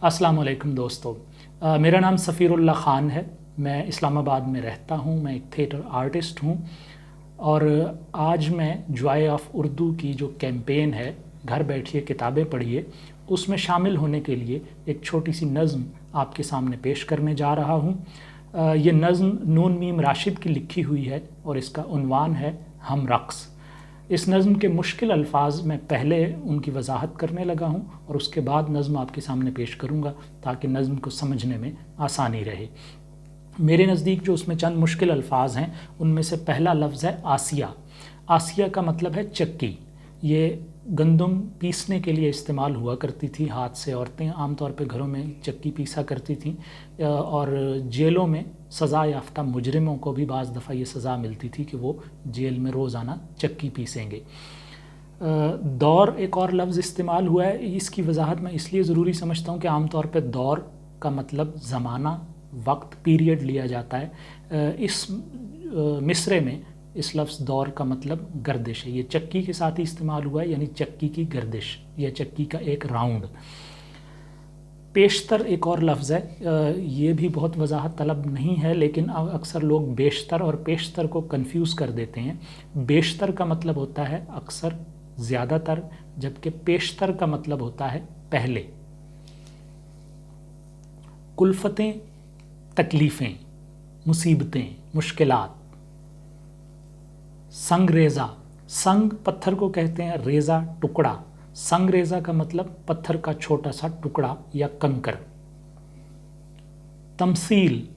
अस्सलाम वालेकुम दोस्तों। मेरा नाम सफ़ीरुल्लाह ख़ान है। मैं इस्लामाबाद में रहता हूँ। मैं एक थिएटर आर्टिस्ट हूँ और आज मैं जॉय ऑफ उर्दू की जो कैंपेन है, घर बैठिए किताबें पढ़िए, उसमें शामिल होने के लिए एक छोटी सी नज़्म आपके सामने पेश करने जा रहा हूँ। ये नज़्म नून मीम राशिद की लिखी हुई है और इसका उन्वान है हम रक़्स। इस नज़्म के मुश्किल अल्फाज मैं पहले उनकी वजाहत करने लगा हूँ और उसके बाद नज़्म आपके सामने पेश करूँगा ताकि नज़्म को समझने में आसानी रहे। मेरे नज़दीक जो उसमें चंद मुश्किल अल्फाज हैं उनमें से पहला लफ्ज़ है आसिया। आसिया का मतलब है चक्की। ये गंदम पीसने के लिए इस्तेमाल हुआ करती थी। हाथ से औरतें आमतौर पे घरों में चक्की पीसा करती थीं और जेलों में सज़ा याफ्ता मुजरिमों को भी बाज़ दफ़ा ये सज़ा मिलती थी कि वो जेल में रोज़ाना चक्की पीसेंगे। दौर एक और लफ्ज़ इस्तेमाल हुआ है। इसकी वजाहत मैं इसलिए ज़रूरी समझता हूँ कि आमतौर पे दौर का मतलब ज़माना, वक्त, पीरियड लिया जाता है। इस मिसरे में इस लफ्ज़ दौर का मतलब गर्दिश है। ये चक्की के साथ ही इस्तेमाल हुआ है, यानी चक्की की गर्दिश या चक्की का एक राउंड। पेशतर एक और लफ्ज़ है। ये भी बहुत वजाहत तलब नहीं है, लेकिन अक्सर लोग बेशतर और पेशतर को कंफ्यूज कर देते हैं। बेशतर का मतलब होता है अक्सर, ज़्यादातर, जबकि पेशतर का मतलब होता है पहले। कुल्फ़तें, तकलीफ़ें, मुसीबतें, मुश्किलात। संग रेज़ा, संग पत्थर को कहते हैं, रेज़ा टुकड़ा। संग रेज़ा का मतलब पत्थर का छोटा सा टुकड़ा या कंकर। तमसील,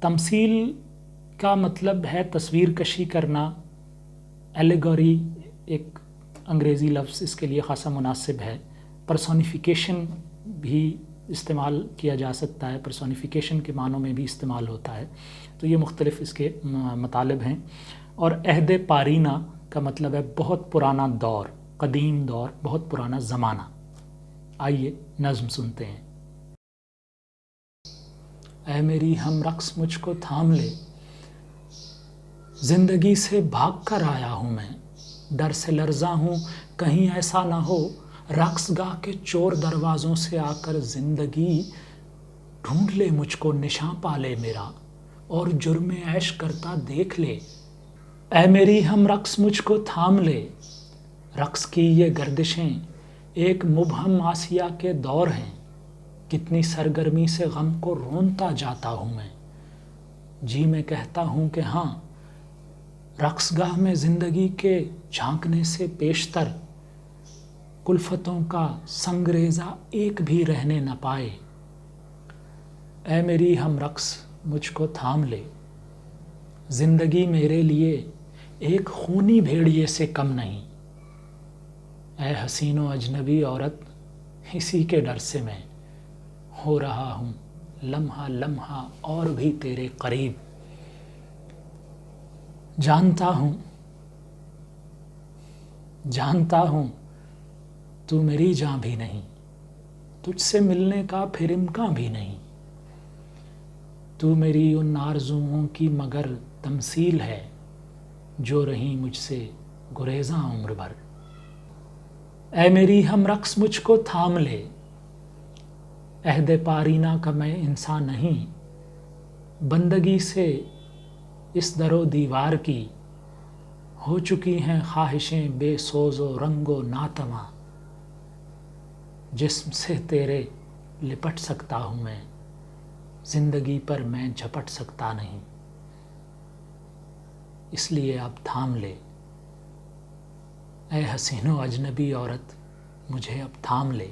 तमसील का मतलब है तस्वीर कशी करना। एलेगोरी एक अंग्रेज़ी लफ्ज़ इसके लिए ख़ासा मुनासिब है। पर्सोनिफिकेशन भी इस्तेमाल किया जा सकता है, पर्सोनिफिकेशन के मानों में भी इस्तेमाल होता है। तो ये मुख्तलिफ़ इसके मतलब हैं। और अहद पारीना का मतलब है बहुत पुराना दौर, कदीम दौर, बहुत पुराना ज़माना। आइए नज़्म सुनते हैं। ऐ मेरी हम रक़्स मुझको थाम ले, ज़िंदगी से भाग कर आया हूँ मैं, डर से लर्ज़ा हूँ कहीं ऐसा ना हो रक़्स गाह के चोर दरवाज़ों से आकर ज़िंदगी ढूंढ ले मुझको, निशां पा ले मेरा और जुर्मे ऐश करता देख ले। ऐ मेरी हम रक़्स मुझको थाम ले, रक़्स की ये गर्दिशें एक मुबहम आसिया के दौर हैं, कितनी सरगर्मी से गम को रोनता जाता हूँ मैं। जी मैं कहता हूँ कि हाँ, रक़्सगाह में ज़िंदगी के झांकने से पेशतर कुल्फ़तों का संगरेज़ा एक भी रहने न पाए। ऐ मेरी हम रक़्स मुझको थाम ले, ज़िंदगी मेरे लिए एक खूनी भेड़िए से कम नहीं। ऐ हसीनो अजनबी औरत, इसी के डर से मैं हो रहा हूँ लम्हा लम्हा और भी तेरे करीब। जानता हूँ तू मेरी जान भी नहीं, तुझसे मिलने का फिर इम्कान भी नहीं। तू मेरी उन आरज़ुओं की मगर तमसील है जो रही मुझसे गुरेज़ां उम्र भर। ऐ मेरी हम रक़्स मुझको थाम ले, अहद पारीना का मैं इंसान नहीं, बंदगी से इस दरो दीवार की हो चुकी हैं ख्वाहिशें बेसोज़ो रंगो नातमा। जिस्म से तेरे लिपट सकता हूँ मैं, ज़िंदगी पर मैं झपट सकता नहीं। इसलिए अब थाम ले, ऐ हसीनो अजनबी औरत, मुझे अब थाम ले।